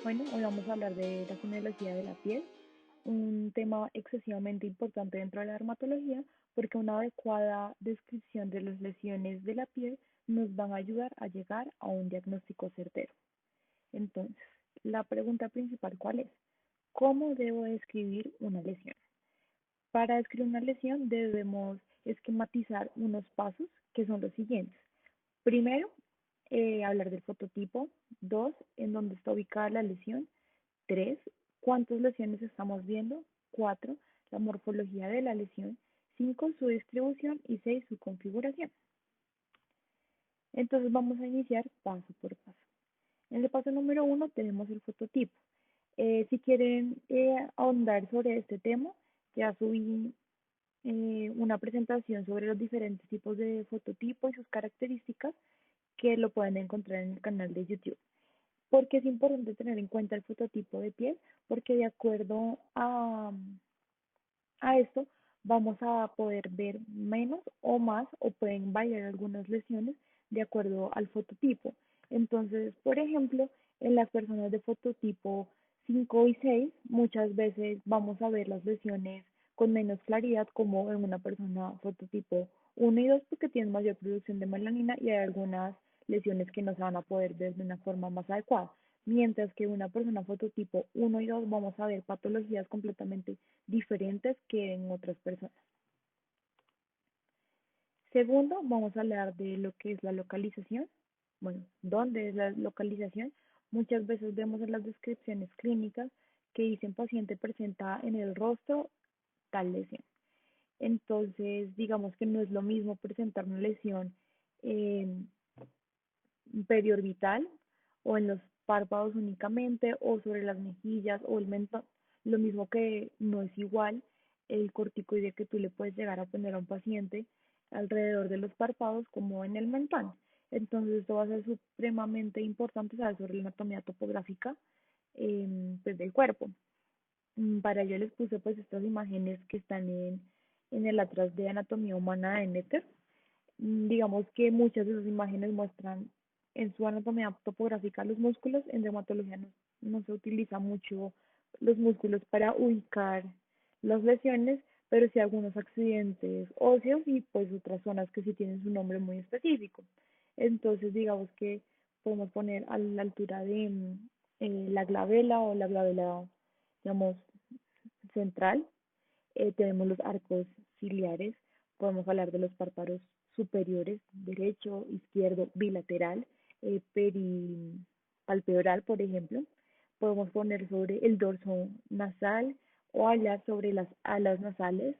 Bueno, hoy vamos a hablar de la ginecología de la piel, un tema excesivamente importante dentro de la dermatología porque una adecuada descripción de las lesiones de la piel nos van a ayudar a llegar a un diagnóstico certero. Entonces, la pregunta principal, ¿cuál es? ¿Cómo debo describir una lesión? Para describir una lesión debemos esquematizar unos pasos que son los siguientes. Primero, hablar del fototipo. Dos, en dónde está ubicada la lesión. Tres, cuántas lesiones estamos viendo. Cuatro, la morfología de la lesión. Cinco, su distribución. Y seis, su configuración. Entonces vamos a iniciar paso por paso. En el paso número uno tenemos el fototipo. Si quieren ahondar sobre este tema, ya subí una presentación sobre los diferentes tipos de fototipo y sus características que lo pueden encontrar en el canal de YouTube. Porque es importante tener en cuenta el fototipo de piel, porque de acuerdo a esto vamos a poder ver menos o más o pueden variar algunas lesiones de acuerdo al fototipo. Entonces, por ejemplo, en las personas de fototipo 5 y 6, muchas veces vamos a ver las lesiones con menos claridad como en una persona fototipo 1 y 2 porque tienen mayor producción de melanina y hay algunas lesiones que no se van a poder ver de una forma más adecuada. Mientras que una persona fototipo 1 y 2 vamos a ver patologías completamente diferentes que en otras personas. Segundo, vamos a hablar de lo que es la localización. Bueno, ¿dónde es la localización? Muchas veces vemos en las descripciones clínicas que dicen paciente presenta en el rostro tal lesión. Entonces, digamos que no es lo mismo presentar una lesión en periorbital o en los párpados únicamente o sobre las mejillas o el mentón. Lo mismo que no es igual el corticoide que tú le puedes llegar a poner a un paciente alrededor de los párpados como en el mentón. Entonces esto va a ser supremamente importante saber sobre la anatomía topográfica pues, del cuerpo. Para ello les puse pues estas imágenes que están en el Atlas de Anatomía Humana de Netter. Digamos que muchas de esas imágenes muestran en su anatomía topográfica los músculos. En dermatología no se utiliza mucho los músculos para ubicar las lesiones, pero sí algunos accidentes óseos y pues otras zonas que sí tienen su nombre muy específico. Entonces digamos que podemos poner a la altura de la glabela o la glabela, digamos, central. Tenemos los arcos ciliares, podemos hablar de los párpados superiores, derecho, izquierdo, bilateral, peripalpeoral, por ejemplo. Podemos poner sobre el dorso nasal o hablar sobre las alas nasales.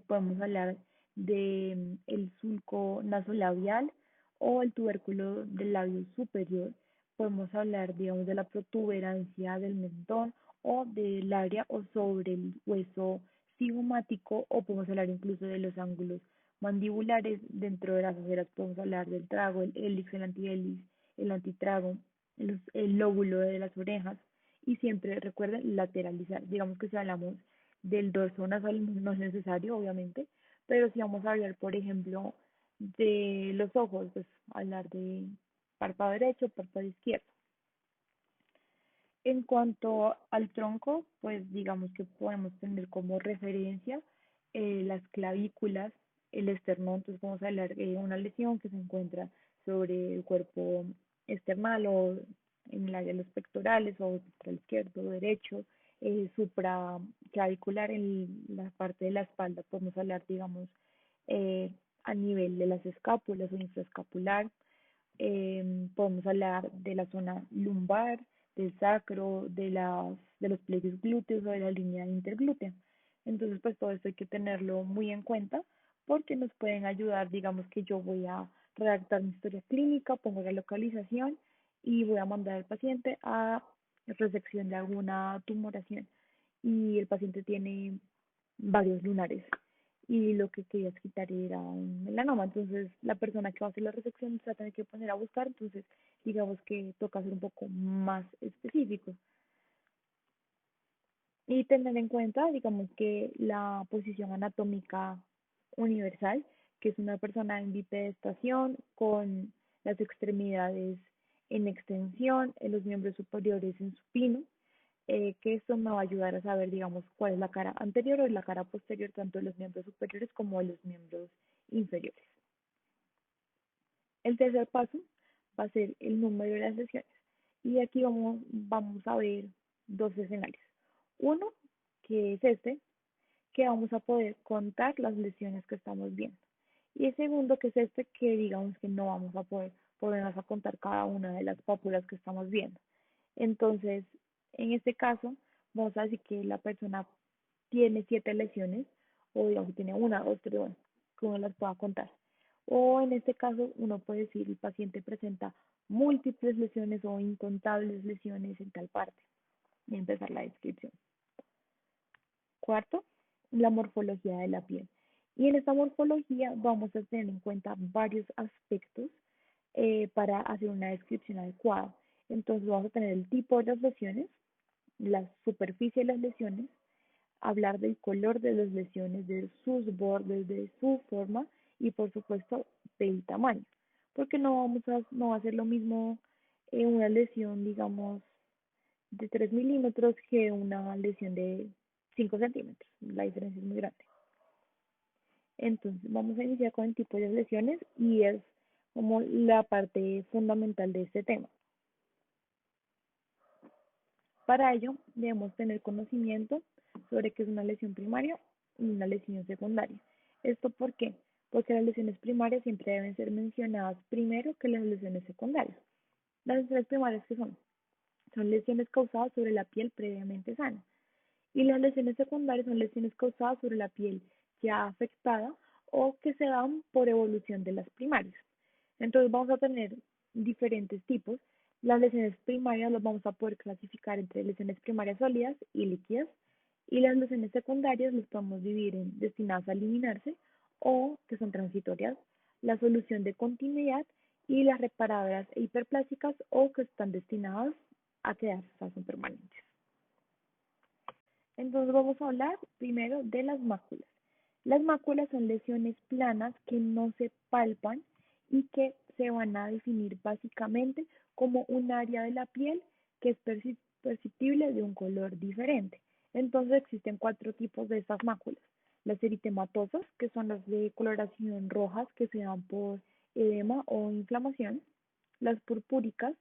Podemos hablar de el sulco nasolabial o el tubérculo del labio superior. Podemos hablar, digamos, de la protuberancia del mentón o del área o sobre el hueso cigomático o podemos hablar incluso de los ángulos mandibulares. Dentro de las ojeras podemos hablar del trago, el hélix, el antihélix, el antitrago, el lóbulo de las orejas y siempre recuerden lateralizar. Digamos que si hablamos del dorso nasal no es necesario, obviamente, pero si vamos a hablar, por ejemplo, de los ojos, pues hablar de párpado derecho, párpado izquierdo. En cuanto al tronco, pues digamos que podemos tener como referencia las clavículas, el esternón, entonces vamos a hablar de una lesión que se encuentra sobre el cuerpo esternal o en el área de los pectorales o pectoral izquierdo o derecho, supraclavicular en la parte de la espalda, podemos hablar, digamos, a nivel de las escápulas o infraescapular, podemos hablar de la zona lumbar, del sacro, de los pliegues glúteos o de la línea interglútea. Entonces, pues todo esto hay que tenerlo muy en cuenta porque nos pueden ayudar, digamos que yo voy a redactar mi historia clínica, pongo la localización y voy a mandar al paciente a resección de alguna tumoración y el paciente tiene varios lunares y lo que querías quitar era un melanoma. Entonces, la persona que va a hacer la resección se va a tener que poner a buscar. Entonces, digamos que toca ser un poco más específico. Y tener en cuenta, digamos que la posición anatómica universal, que es una persona en bipedestación con las extremidades en extensión, en los miembros superiores en supino, que esto me va a ayudar a saber, digamos, cuál es la cara anterior o la cara posterior, tanto de los miembros superiores como de los miembros inferiores. El tercer paso va a ser el número de las lesiones. Y aquí vamos a ver dos escenarios. Uno, que es este, que vamos a poder contar las lesiones que estamos viendo. Y el segundo, que es este, que digamos que no vamos a podernos a contar cada una de las pápulas que estamos viendo. Entonces, en este caso, vamos a decir que la persona tiene 7 lesiones, o digamos que tiene una, dos, tres, bueno, que uno las pueda contar. O en este caso, uno puede decir el paciente presenta múltiples lesiones o incontables lesiones en tal parte. Y empezar la descripción. Cuarto, la morfología de la piel. Y en esta morfología vamos a tener en cuenta varios aspectos para hacer una descripción adecuada. Entonces vamos a tener el tipo de las lesiones, la superficie de las lesiones, hablar del color de las lesiones, de sus bordes, de su forma y por supuesto del tamaño. Porque no va a ser lo mismo una lesión, digamos, de 3 milímetros que una lesión de 5 centímetros. La diferencia es muy grande. Entonces, vamos a iniciar con el tipo de lesiones y es como la parte fundamental de este tema. Para ello, debemos tener conocimiento sobre qué es una lesión primaria y una lesión secundaria. ¿Esto por qué? Porque las lesiones primarias siempre deben ser mencionadas primero que las lesiones secundarias. Las lesiones primarias, ¿qué son? Son lesiones causadas sobre la piel previamente sana. Y las lesiones secundarias son lesiones causadas sobre la piel ya afectada o que se dan por evolución de las primarias. Entonces vamos a tener diferentes tipos. Las lesiones primarias las vamos a poder clasificar entre lesiones primarias sólidas y líquidas. Y las lesiones secundarias las podemos dividir en destinadas a eliminarse o que son transitorias, la solución de continuidad y las reparadoras e hiperplásticas o que están destinadas a quedarse, o sea, son permanentes. Entonces vamos a hablar primero de las máculas. Las máculas son lesiones planas que no se palpan y que se van a definir básicamente como un área de la piel que es perceptible de un color diferente. Entonces existen 4 tipos de estas máculas. Las eritematosas, que son las de coloración rojas que se dan por edema o inflamación. Las purpúricas,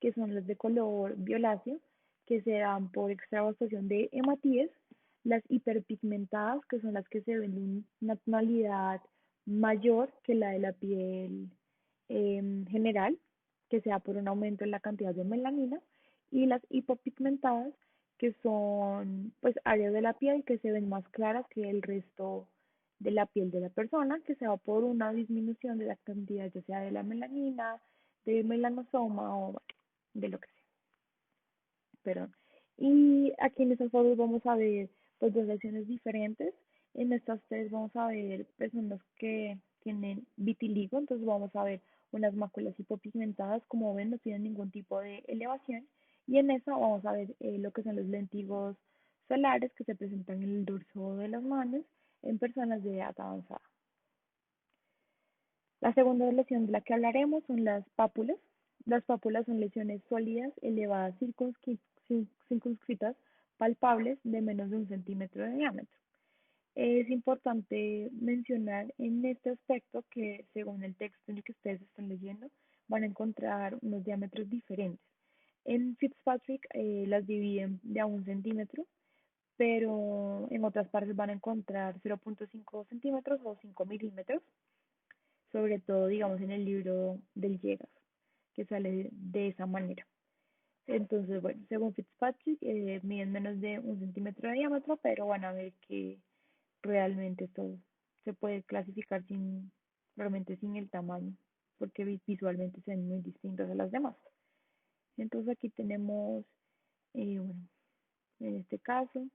que son las de color violáceo, que se dan por extravasación de hematíes. Las hiperpigmentadas, que son las que se ven en una tonalidad mayor que la de la piel general, que se da por un aumento en la cantidad de melanina. Y las hipopigmentadas, que son pues áreas de la piel que se ven más claras que el resto de la piel de la persona, que se da por una disminución de la cantidad ya sea de la melanina, de melanosoma o de lo que sea. Perdón. Y aquí en estas fotos vamos a ver pues dos lesiones diferentes. En estas tres vamos a ver personas que tienen vitiligo, entonces vamos a ver unas máculas hipopigmentadas, como ven no tienen ningún tipo de elevación, y en esa vamos a ver lo que son los lentigos solares que se presentan en el dorso de las manos en personas de edad avanzada. La segunda lesión de la que hablaremos son las pápulas. Las pápulas son lesiones sólidas, elevadas, circunscritas, palpables, de menos de 1 centímetro de diámetro. Es importante mencionar en este aspecto que, según el texto en el que ustedes están leyendo, van a encontrar unos diámetros diferentes. En Fitzpatrick las dividen de a 1 centímetro, pero en otras partes van a encontrar 0.5 centímetros o 5 milímetros, sobre todo, digamos, en el libro del Llegas, que sale de esa manera. Entonces, bueno, según Fitzpatrick, miden menos de 1 centímetro de diámetro, pero van a ver que realmente esto se puede clasificar realmente sin el tamaño, porque visualmente se ven muy distintas a las demás. Entonces aquí tenemos, bueno, en este caso,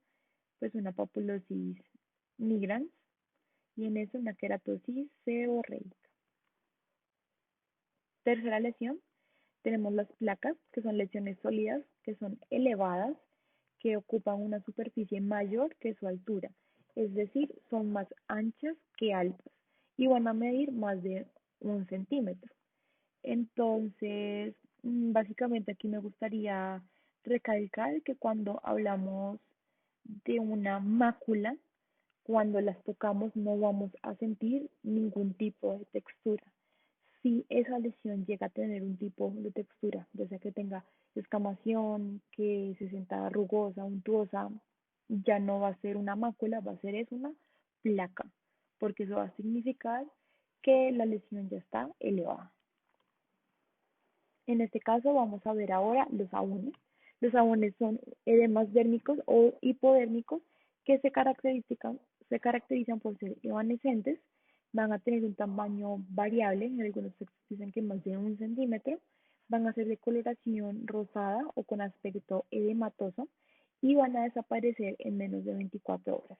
pues una papulosis migrans y en eso una queratosis seborreica. Tercera lesión, tenemos las placas, que son lesiones sólidas, que son elevadas, que ocupan una superficie mayor que su altura, es decir, son más anchas que altas y van a medir más de 1 centímetro. Entonces, Básicamente aquí me gustaría recalcar que cuando hablamos de una mácula, cuando las tocamos no vamos a sentir ningún tipo de textura. Si esa lesión llega a tener un tipo de textura, ya sea que tenga escamación, que se sienta rugosa, untuosa, ya no va a ser una mácula, va a ser es una placa, porque eso va a significar que la lesión ya está elevada. En este caso vamos a ver ahora los abones. Los abones son edemas dérmicos o hipodérmicos que se caracterizan por ser evanescentes, van a tener un tamaño variable, en algunos textos dicen que más de 1 centímetro, van a ser de coloración rosada o con aspecto edematoso y van a desaparecer en menos de 24 horas.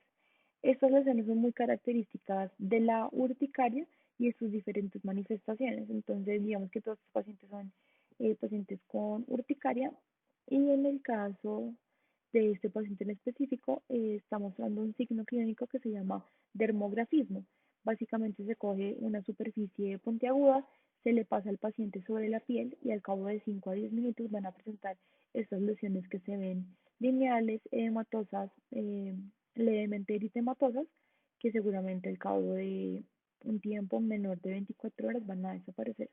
Estas lesiones son muy características de la urticaria y de sus diferentes manifestaciones. Entonces, digamos que todos estos pacientes son pacientes con urticaria y en el caso de este paciente en específico está mostrando un signo clínico que se llama dermografismo. Básicamente se coge una superficie puntiaguda, se le pasa al paciente sobre la piel y al cabo de 5 a 10 minutos van a presentar estas lesiones que se ven lineales, edematosas, levemente eritematosas, que seguramente al cabo de un tiempo menor de 24 horas van a desaparecer.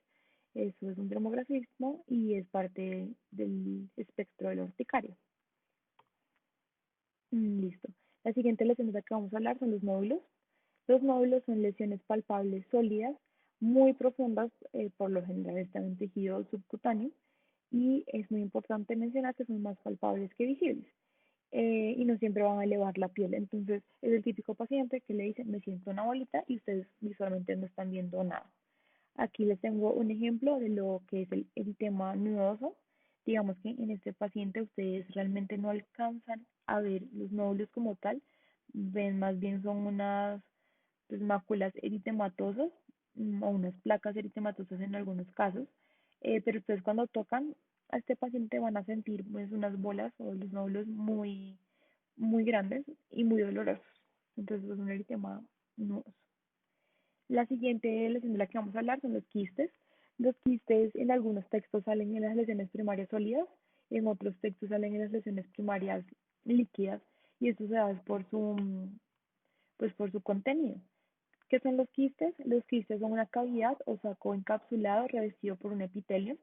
Eso es un dermografismo y es parte del espectro de la urticaria. Listo. La siguiente lesión de la que vamos a hablar son los nódulos. Los nódulos son lesiones palpables sólidas, muy profundas, por lo general están en tejido subcutáneo y es muy importante mencionar que son más palpables que visibles y no siempre van a elevar la piel. Entonces es el típico paciente que le dice me siento una bolita y ustedes visualmente no están viendo nada. Aquí les tengo un ejemplo de lo que es el eritema nudoso. Digamos que en este paciente ustedes realmente no alcanzan a ver los nódulos como tal, ven más bien son unas pues, máculas eritematosas o unas placas eritematosas en algunos casos, pero ustedes cuando tocan a este paciente van a sentir pues unas bolas o los nódulos muy grandes y muy dolorosos. Entonces es un eritema nudoso. La siguiente lesión de la que vamos a hablar son los quistes. Los quistes en algunos textos salen en las lesiones primarias sólidas, en otros textos salen en las lesiones primarias líquidas y esto se da pues por su contenido. ¿Qué son los quistes? Los quistes son una cavidad o saco encapsulado revestido por un epitelio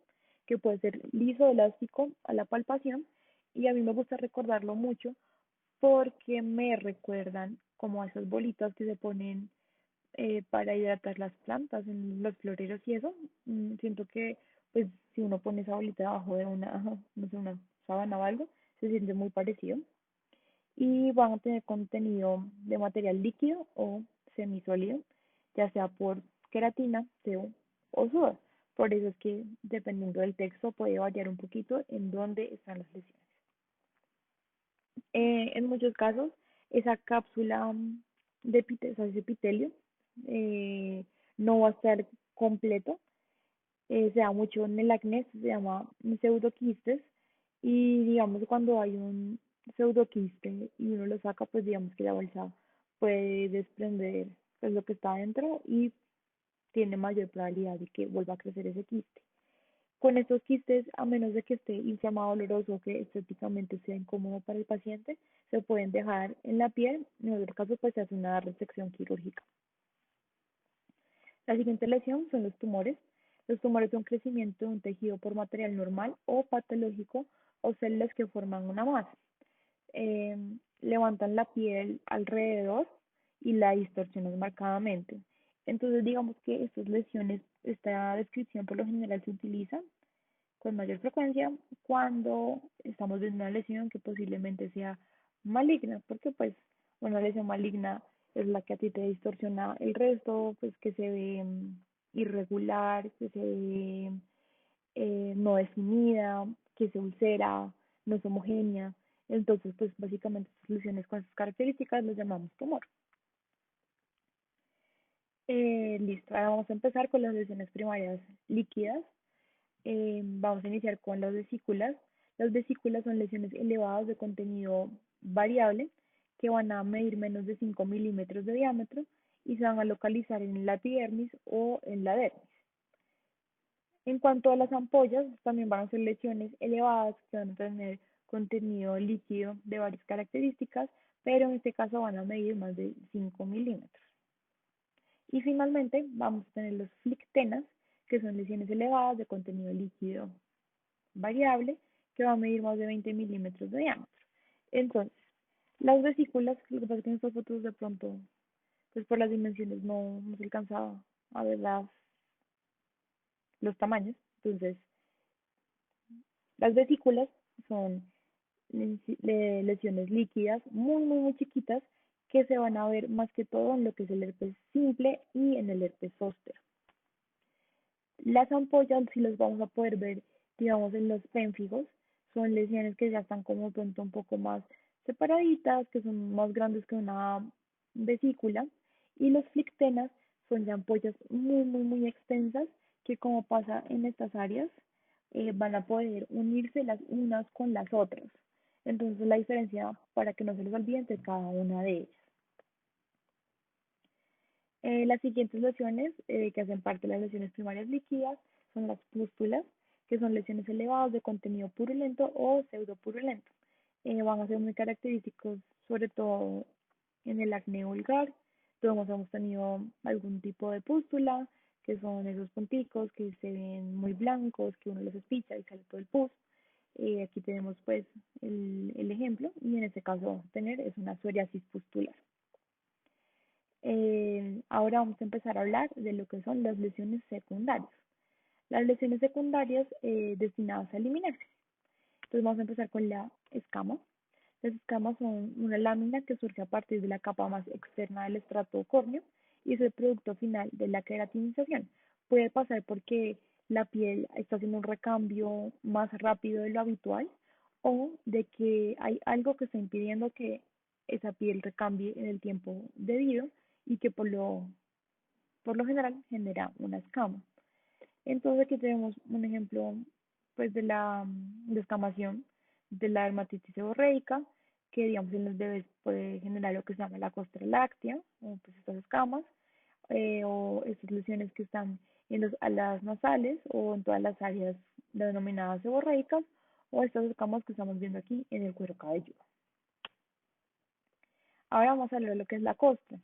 que puede ser liso, elástico a la palpación y a mí me gusta recordarlo mucho porque me recuerdan como a esas bolitas que se ponen para hidratar las plantas en los floreros y eso. Siento que pues si uno pone esa bolita debajo de una, no sé, una sábana o algo, se siente muy parecido. Y van a tener contenido de material líquido o semisólido, ya sea por queratina, sebo o sudor. Por eso es que dependiendo del texto puede variar un poquito en dónde están las lesiones. En muchos casos, esa cápsula o sea, ese epitelio eh, no va a estar completo. Se da mucho en el acné, se llama pseudoquistes. Y digamos, cuando hay un pseudoquiste y uno lo saca, pues digamos que la bolsa puede desprender pues, lo que está dentro y tiene mayor probabilidad de que vuelva a crecer ese quiste. Con estos quistes, a menos de que esté inflamado, doloroso o que estéticamente sea incómodo para el paciente, se pueden dejar en la piel. En otro caso, pues se hace una resección quirúrgica. La siguiente lesión son los tumores. Los tumores son crecimiento de un tejido por material normal o patológico o células que forman una masa. Eh, Levantan la piel alrededor y la distorsionan marcadamente. Entonces, digamos que estas lesiones, esta descripción por lo general se utiliza con mayor frecuencia cuando estamos viendo una lesión que posiblemente sea maligna, porque pues una lesión maligna es la que a ti te distorsiona el resto, pues que se ve irregular, que se ve no definida, que se ulcera, no es homogénea. Entonces, pues básicamente estas lesiones con esas características las llamamos tumor. Listo, ahora vamos a empezar con las lesiones primarias líquidas. Vamos a iniciar con las vesículas. Las vesículas son lesiones elevadas de contenido variable que van a medir menos de 5 milímetros de diámetro y se van a localizar en la epidermis o en la dermis. En cuanto a las ampollas, también van a ser lesiones elevadas que van a tener contenido líquido de varias características, pero en este caso van a medir más de 5 milímetros. Y finalmente vamos a tener los flictenas, que son lesiones elevadas de contenido líquido variable, que va a medir más de 20 milímetros de diámetro. Entonces, las vesículas, lo que pasa es que en estas fotos de pronto, pues por las dimensiones no se alcanzaba a ver los tamaños. Entonces, las vesículas son lesiones líquidas muy chiquitas que se van a ver más que todo en lo que es el herpes simple y en el herpes zóster. Las ampollas sí las vamos a poder ver, digamos, en los pénfigos. Son lesiones que ya están como pronto un poco más separaditas, que son más grandes que una vesícula. Y los flictenas son ya ampollas muy extensas que, como pasa en estas áreas, van a poder unirse las unas con las otras. Entonces la diferencia, para que no se les olvide, entre cada una de ellas. Las siguientes lesiones que hacen parte de las lesiones primarias líquidas son las pústulas, que son lesiones elevadas de contenido purulento o pseudopurulento. Van a ser muy característicos, sobre todo en el acné vulgar. Todos hemos tenido algún tipo de pústula, que son esos punticos que se ven muy blancos, que uno los espicha y sale todo el pus. Aquí tenemos pues el ejemplo, y en este caso vamos a tener es una psoriasis pustular. Ahora vamos a empezar a hablar de lo que son las lesiones secundarias. Las lesiones secundarias destinadas a eliminarse. Entonces vamos a empezar con la escama. Las escamas son una lámina que surge a partir de la capa más externa del estrato córneo y es el producto final de la queratinización. Puede pasar porque la piel está haciendo un recambio más rápido de lo habitual o de que hay algo que está impidiendo que esa piel recambie en el tiempo debido y que por lo general genera una escama. Entonces aquí tenemos un ejemplo pues de la descamación de la dermatitis seborreica, que digamos en los bebés puede generar lo que se llama la costra láctea, o pues estas escamas, o estas lesiones que están en los alas nasales o en todas las áreas denominadas seborreicas, o estas escamas que estamos viendo aquí en el cuero cabelludo. Ahora vamos a hablar de lo que es la costra.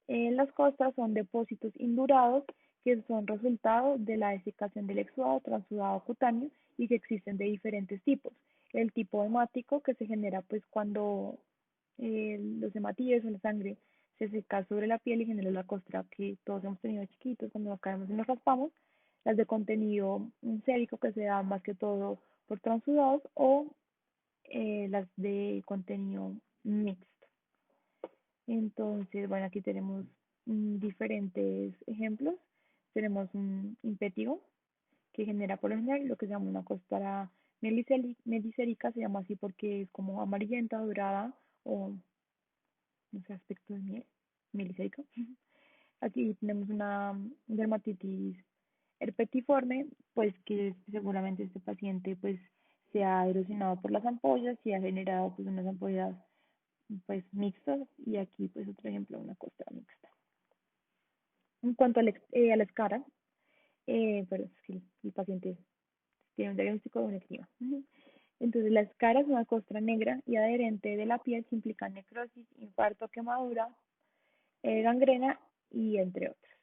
Las costras son depósitos indurados que son resultado de la desecación del exudado transudado cutáneo y que existen de diferentes tipos. El tipo hemático, que se genera pues cuando los hematíes o la sangre se seca sobre la piel y genera la costra que todos hemos tenido chiquitos cuando nos caemos y nos raspamos. Las de contenido sérico, que se dan más que todo por transudados, o las de contenido mixto. Entonces, bueno, aquí tenemos diferentes ejemplos. Tenemos un impétigo que genera por lo general lo que se llama una costra medicérica, se llama así porque es como amarillenta, dorada o no sé, aspecto de miel, melicérica. Aquí tenemos una dermatitis herpetiforme, pues que seguramente este paciente pues se ha erosionado por las ampollas y ha generado pues unas ampollas pues mixtas, y aquí pues otro ejemplo, una costra mixta. En cuanto a la escara, pero si el paciente tiene un diagnóstico de un eczema. Entonces la escara es una costra negra y adherente de la piel que implica necrosis, infarto, quemadura, gangrena y entre otros.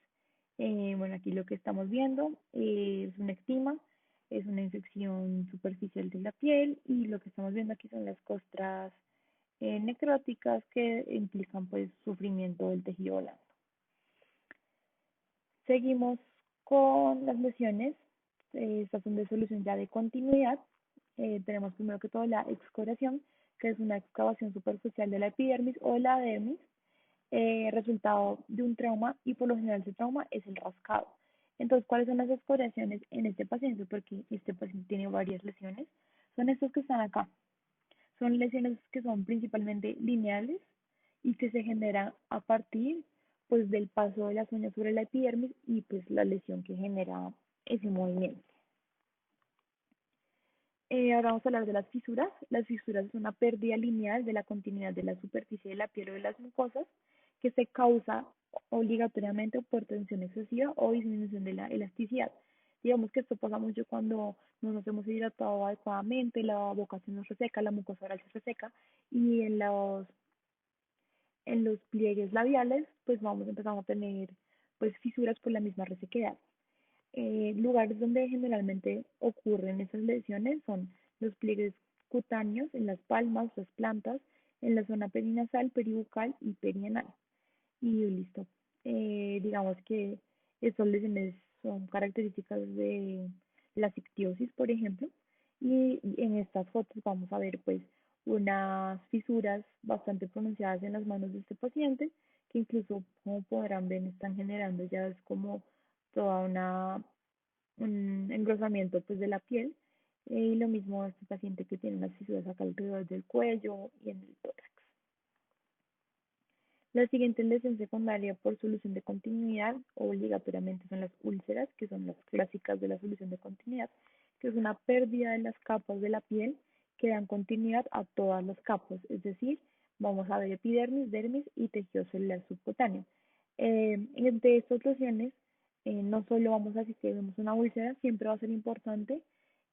Bueno, aquí lo que estamos viendo es un eczema, es una infección superficial de la piel, y lo que estamos viendo aquí son las costras necróticas que implican pues sufrimiento del tejido blando. Seguimos con las lesiones. Estas son de solución ya de continuidad. Tenemos primero que todo la excoriación, que es una excavación superficial de la epidermis o de la dermis, resultado de un trauma, y por lo general ese trauma es el rascado. Entonces, ¿cuáles son las excoriaciones en este paciente? Porque este paciente tiene varias lesiones. Son estos que están acá. Son lesiones que son principalmente lineales y que se generan a partir pues del paso de las uñas sobre la epidermis y pues la lesión que genera ese movimiento. Ahora vamos a hablar de las fisuras. Las fisuras es una pérdida lineal de la continuidad de la superficie de la piel o de las mucosas que se causa obligatoriamente por tensión excesiva o disminución de la elasticidad. Digamos que esto pasa mucho cuando no nos hemos hidratado adecuadamente, la boca se nos reseca, la mucosa oral se reseca y en los pliegues labiales pues vamos empezando a tener pues fisuras por la misma resequedad. Lugares donde generalmente ocurren esas lesiones son los pliegues cutáneos en las palmas, las plantas, en la zona perinasal, peribucal y perianal. Y listo. Digamos que estas lesiones son características de la ictiosis, por ejemplo, y en estas fotos vamos a ver pues unas fisuras bastante pronunciadas en las manos de este paciente, que incluso como podrán ver están generando ya es como toda un engrosamiento pues de la piel, y lo mismo este paciente que tiene unas fisuras acá alrededor del cuello y en el tórax. La siguiente lesión secundaria por solución de continuidad obligatoriamente son las úlceras, que son las clásicas de la solución de continuidad, que es una pérdida de las capas de la piel que dan continuidad a todas las capas, es decir, vamos a ver epidermis, dermis y tejido celular subcutáneo. Entre estas lesiones, no solo vamos a decir que vemos una úlcera, siempre va a ser importante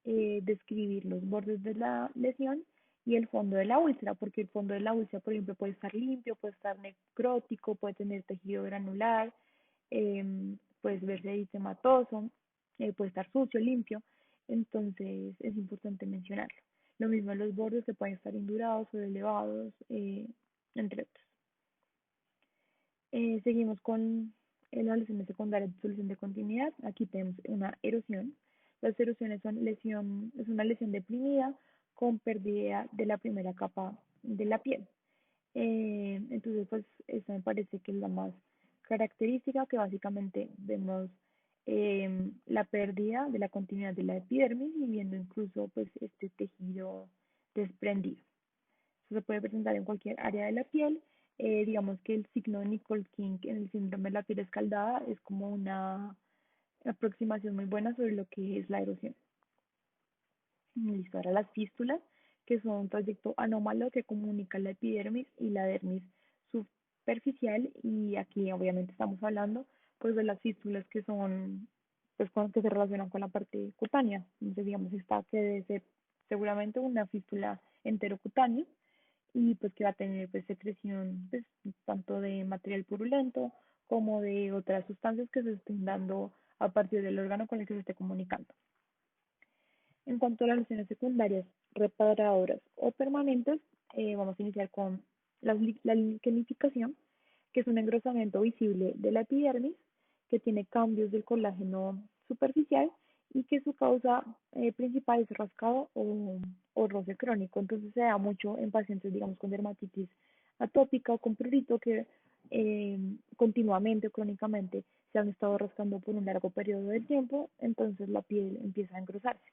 describir los bordes de la lesión y el fondo de la úlcera, porque el fondo de la úlcera, por ejemplo, puede estar limpio, puede estar necrótico, puede tener tejido granular, puede verse eritematoso, puede estar sucio, limpio, entonces es importante mencionarlo. Lo mismo en los bordes que pueden estar indurados o elevados, entre otros. Seguimos con las lesiones secundarias de solución de continuidad. Aquí tenemos una erosión. Las erosiones son es una lesión deprimida con pérdida de la primera capa de la piel. Entonces, pues, esta me parece que es la más característica, que básicamente vemos la pérdida de la continuidad de la epidermis y viendo incluso pues este tejido desprendido. Esto se puede presentar en cualquier área de la piel. Digamos que el signo de Nicole King en el síndrome de la piel escaldada es como una aproximación muy buena sobre lo que es la erosión. Listo, ahora las fístulas, que son un trayecto anómalo que comunica la epidermis y la dermis superficial, y aquí obviamente estamos hablando pues de las fístulas que son pues con, que se relacionan con la parte cutánea. Entonces digamos está que debe ser seguramente una fístula enterocutánea y pues que va a tener pues secreción pues, tanto de material purulento como de otras sustancias que se estén dando a partir del órgano con el que se esté comunicando. En cuanto a las lesiones secundarias reparadoras o permanentes, vamos a iniciar con la liquenificación, que es un engrosamiento visible de la epidermis, que tiene cambios del colágeno superficial y que su causa principal es rascado o roce crónico. Entonces se da mucho en pacientes, digamos, con dermatitis atópica o con prurito que continuamente o crónicamente se han estado rascando por un largo periodo de tiempo, entonces la piel empieza a engrosarse.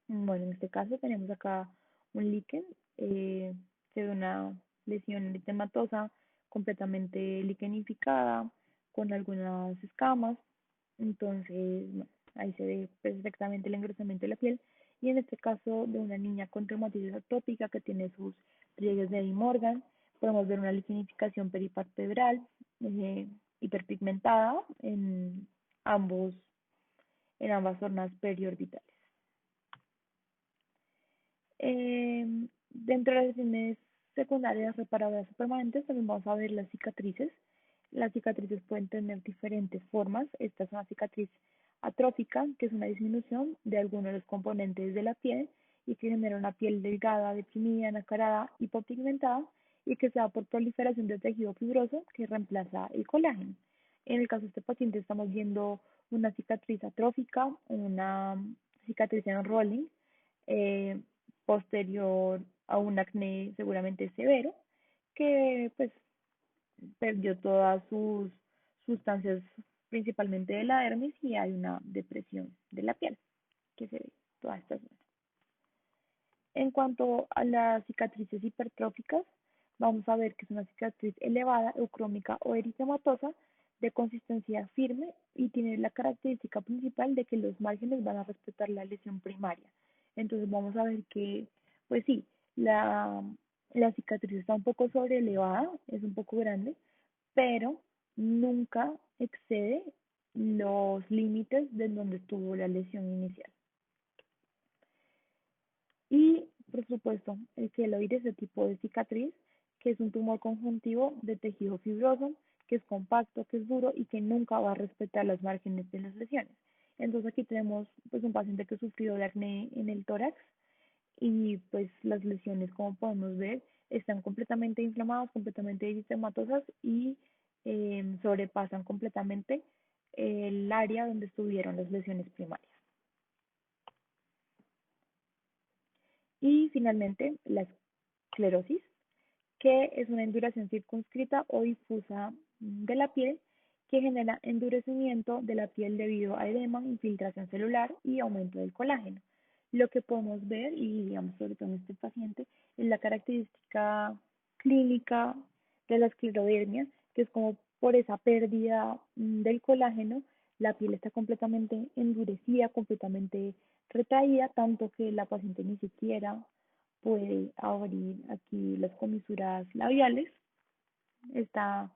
Bueno, en este caso tenemos acá un líquen, se ve una lesión eritematosa completamente liquenificada, con algunas escamas, entonces bueno, ahí se ve perfectamente el engrosamiento de la piel, y en este caso de una niña con dermatitis atópica que tiene sus pliegues de Eddie Morgan, podemos ver una liquenificación peripalpebral hiperpigmentada ambos, en ambas zonas periorbitales. Dentro de las lesiones secundarias reparadoras o permanentes también vamos a ver las cicatrices. Las cicatrices pueden tener diferentes formas. Esta es una cicatriz atrófica, que es una disminución de algunos de los componentes de la piel y que genera una piel delgada, deprimida, nacarada, hipopigmentada y que se da por proliferación de tejido fibroso que reemplaza el colágeno. En el caso de este paciente estamos viendo una cicatriz atrófica, una cicatriz en rolling, eh, posterior a un acné seguramente severo, que pues perdió todas sus sustancias principalmente de la dermis y hay una depresión de la piel que se ve todas estas zonas. En cuanto a las cicatrices hipertróficas, vamos a ver que es una cicatriz elevada, eucrómica o eritematosa de consistencia firme y tiene la característica principal de que los márgenes van a respetar la lesión primaria. Entonces vamos a ver que, pues sí, la cicatriz está un poco sobreelevada, es un poco grande, pero nunca excede los límites de donde estuvo la lesión inicial. Y, por supuesto, el queloide es el tipo de cicatriz, que es un tumor conjuntivo de tejido fibroso, que es compacto, que es duro y que nunca va a respetar las márgenes de las lesiones. Entonces aquí tenemos pues un paciente que sufrió de acné en el tórax y pues las lesiones, como podemos ver, están completamente inflamadas, completamente eritematosas y sobrepasan completamente el área donde estuvieron las lesiones primarias. Y finalmente, la esclerosis, que es una enduración circunscrita o difusa de la piel que genera endurecimiento de la piel debido a edema, infiltración celular y aumento del colágeno. Lo que podemos ver, y digamos sobre todo en este paciente, es la característica clínica de la esclerodermia, que es como por esa pérdida del colágeno, la piel está completamente endurecida, completamente retraída, tanto que la paciente ni siquiera puede abrir aquí las comisuras labiales, está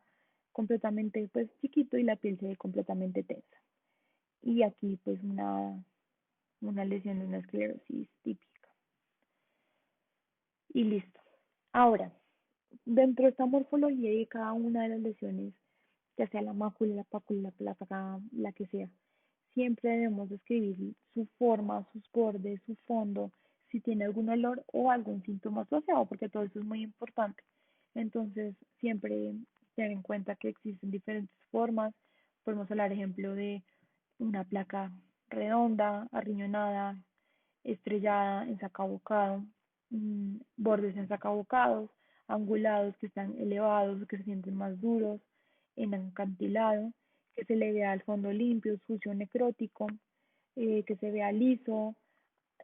completamente pues chiquito y la piel se ve completamente tensa. Y aquí pues una lesión de una esclerosis típica. Y listo. Ahora, dentro de esta morfología de cada una de las lesiones, ya sea la mácula, la pácula, la placa, la que sea, siempre debemos describir su forma, sus bordes, su fondo, si tiene algún olor o algún síntoma asociado, porque todo eso es muy importante. Entonces, siempre tener en cuenta que existen diferentes formas. Podemos hablar, ejemplo, de una placa redonda, arriñonada, estrellada, ensacabocado, bordes ensacabocados, angulados que están elevados, que se sienten más duros, en acantilado, que se le vea el fondo limpio, sucio, necrótico, que se vea liso,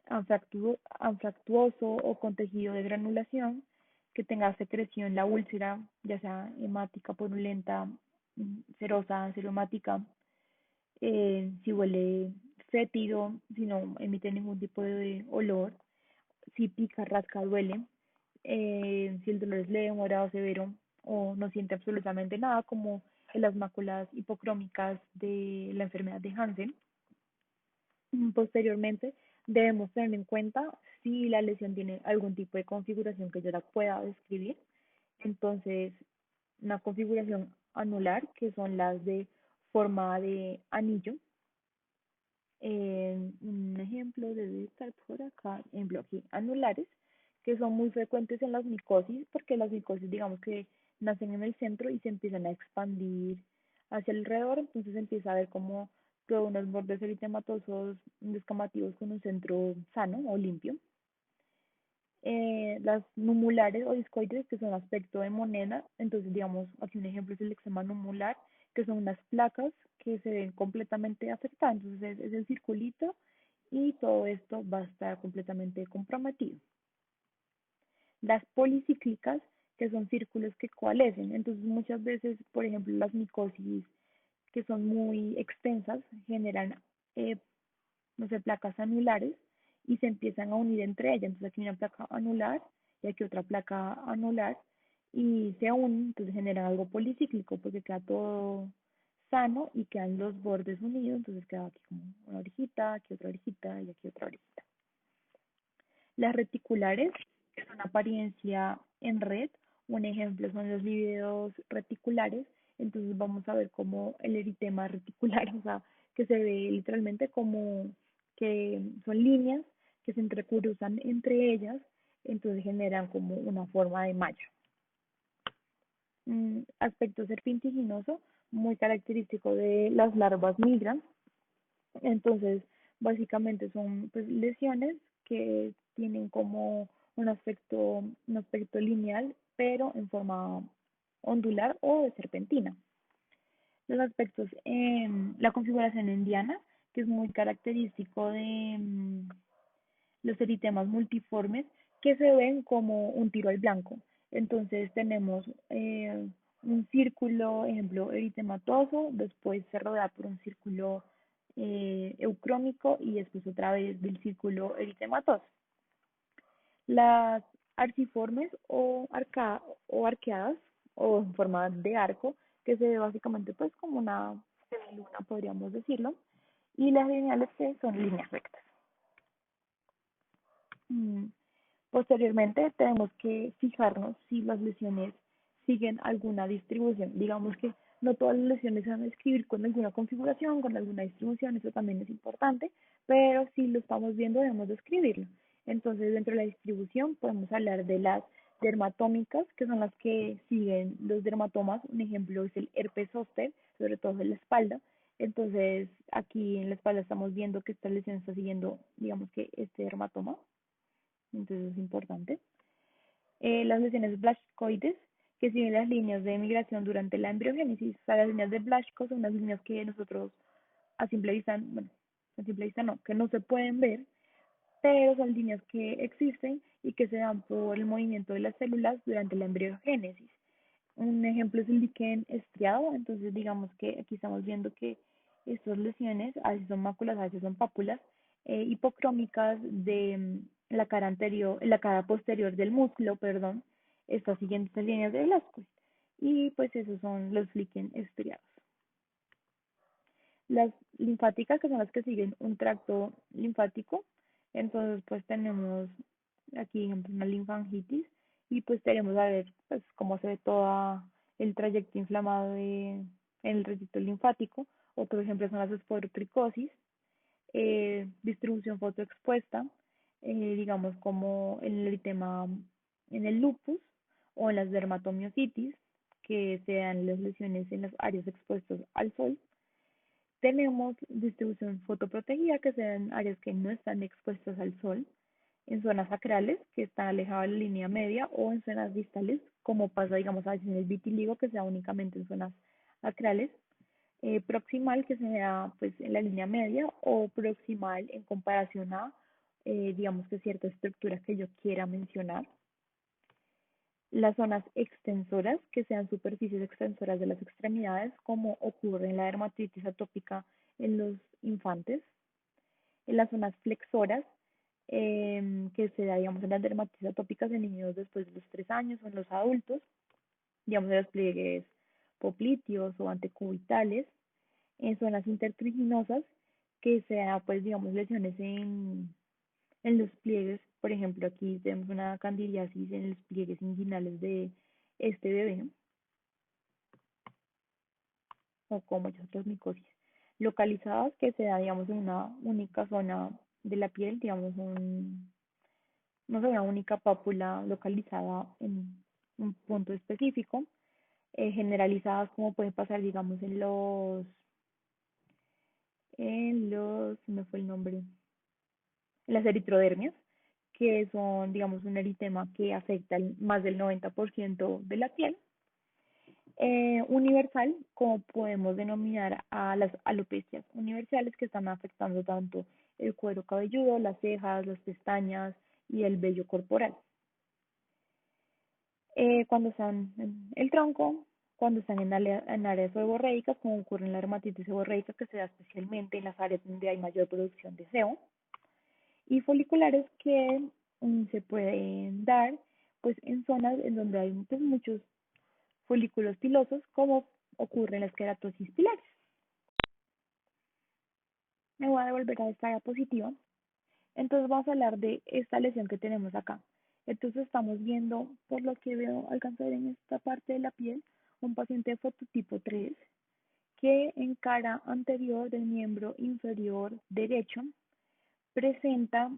anfractuoso o con tejido de granulación, que tenga secreción la úlcera, ya sea hemática, purulenta, serosa, seromática, si huele fétido, si no emite ningún tipo de olor, si pica, rasca, duele, si el dolor es leve, moderado, severo o no siente absolutamente nada, como en las máculas hipocrómicas de la enfermedad de Hansen. Posteriormente, debemos tener en cuenta si la lesión tiene algún tipo de configuración que yo la pueda describir. Entonces, una configuración anular, que son las de forma de anillo. Un ejemplo debe estar por acá, ejemplo aquí, anulares, que son muy frecuentes en las micosis, porque las micosis, digamos que nacen en el centro y se empiezan a expandir hacia alrededor, entonces se empieza a ver como todos unos bordes eritematosos descamativos con un centro sano o limpio. Las numulares o discoides, que son aspecto de moneda, entonces digamos, aquí un ejemplo es el eczema numular, que son unas placas que se ven completamente afectadas, entonces es el circulito y todo esto va a estar completamente comprometido. Las policíclicas, que son círculos que coalescen, entonces muchas veces, por ejemplo, las micosis que son muy extensas generan eh, no sé, placas anulares y se empiezan a unir entre ellas. Entonces aquí hay una placa anular y aquí otra placa anular y se unen, entonces generan algo policíclico porque queda todo sano y quedan los bordes unidos, entonces queda aquí como una orejita, aquí otra orejita y aquí otra orejita. Las reticulares, que son apariencia en red, un ejemplo son los lívidos reticulares, entonces vamos a ver como el eritema reticular, o sea, que se ve literalmente como que son líneas que se entrecruzan entre ellas, entonces generan como una forma de malla. Aspecto serpentiginoso, muy característico de las larvas migran, entonces, básicamente son pues, lesiones que tienen como un aspecto lineal, pero en forma ondular o de serpentina. Los aspectos en la configuración indiana, que es muy característico de los eritemas multiformes, que se ven como un tiro al blanco. Entonces tenemos un círculo, ejemplo, eritematoso, después se rodea por un círculo eucrómico y después otra vez del círculo eritematoso. Las arciformes o arqueadas o en forma de arco, que se ve básicamente pues como una semiluna, podríamos decirlo, y las lineales que son líneas rectas. Mm, Posteriormente, tenemos que fijarnos si las lesiones siguen alguna distribución. Digamos que no todas las lesiones se van a escribir con alguna configuración, con alguna distribución, eso también es importante, pero si lo estamos viendo debemos de escribirlo. Entonces, dentro de la distribución podemos hablar de las dermatómicas, que son las que siguen los dermatomas. Un ejemplo es el herpes zóster, sobre todo en la espalda. Entonces, aquí en la espalda estamos viendo que esta lesión está siguiendo, digamos que este dermatoma, entonces es importante. Las lesiones blastoides, que siguen las líneas de migración durante la embriogénesis. O sea, las líneas de Blaschko son unas líneas que nosotros a simple vista, bueno, a simple vista no, que no se pueden ver, pero son líneas que existen y que se dan por el movimiento de las células durante la embriogénesis. Un ejemplo es el liquen estriado, entonces digamos que aquí estamos viendo que estas lesiones, a veces son máculas, a veces son pápulas, hipocrómicas de la cara anterior, la cara posterior del músculo, perdón, está siguiendo estas líneas de Velázquez. Y pues esos son los liquen estriados. Las linfáticas, que son las que siguen un tracto linfático, entonces pues tenemos aquí ejemplo una linfangitis y pues tenemos a ver pues cómo se ve todo el trayecto inflamado en el recinto linfático. Otro ejemplo son las esporotricosis, distribución fotoexpuesta, digamos como en el eritema, en el lupus o en las dermatomiositis, que se dan las lesiones en las áreas expuestas al sol. Tenemos distribución fotoprotegida, que se dan en áreas que no están expuestas al sol, en zonas sacrales, que están alejadas de la línea media, o en zonas distales, como pasa, digamos, a veces en el vitiligo, que se da únicamente en zonas sacrales. Proximal, que se da pues en la línea media, o proximal en comparación a, digamos que cierta estructura que yo quiera mencionar. Las zonas extensoras, que sean superficies extensoras de las extremidades, como ocurre en la dermatitis atópica en los infantes. En las zonas flexoras, que se da, digamos, en las dermatitis atópicas en niños después de los 3 años o en los adultos, digamos, en los pliegues popliteos o antecubitales. En zonas intertriginosas, que se da, pues, digamos, lesiones en los pliegues. Por ejemplo, aquí tenemos una candidiasis en los pliegues inguinales de este bebé, o como muchas otras micosis localizadas, que se da, digamos, en una única zona de la piel, digamos, no sé, una única pápula localizada en un punto específico. Generalizadas, como puede pasar, digamos, se me fue el nombre, las eritrodermias, que son, digamos, un eritema que afecta más del 90% de la piel. Universal, como podemos denominar a las alopecias universales, que están afectando tanto el cuero cabelludo, las cejas, las pestañas y el vello corporal. Cuando están en el tronco, cuando están en áreas seborreicas, como ocurre en la dermatitis seborreica, que se da especialmente en las áreas donde hay mayor producción de sebo, y foliculares, que se pueden dar pues en zonas en donde hay pues, muchos folículos pilosos, como ocurre en las queratosis pilares. Me voy a devolver a esta diapositiva. Entonces vamos a hablar de esta lesión que tenemos acá. Entonces estamos viendo, por lo que veo, alcanzo a ver en esta parte de la piel, un paciente de fototipo 3 que en cara anterior del miembro inferior derecho presenta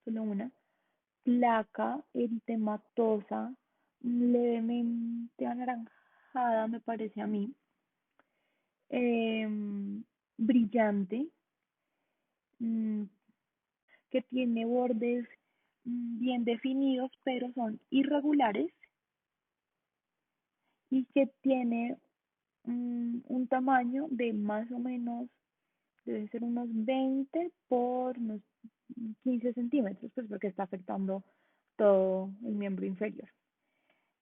solo una, placa eritematosa levemente anaranjada, me parece a mí, brillante, mm, que tiene bordes bien definidos, pero son irregulares, y que tiene un tamaño de más o menos, debe ser unos 20 por unos 15 centímetros, pues porque está afectando todo el miembro inferior.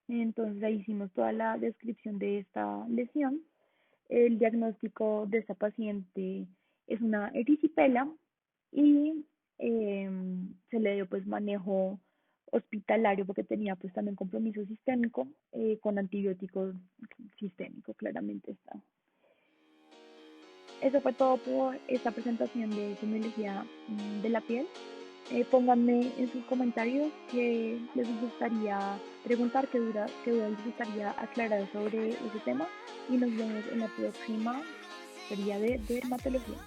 Entonces ahí hicimos toda la descripción de esta lesión. El diagnóstico de esta paciente es una erisipela y se le dio pues manejo hospitalario porque tenía pues también compromiso sistémico, con antibióticos sistémicos, claramente está. Eso fue todo por esta presentación de fibromialgia de la piel. Pónganme en sus comentarios qué les gustaría preguntar, qué dudas les gustaría aclarar sobre ese tema y nos vemos en la próxima serie de dermatología.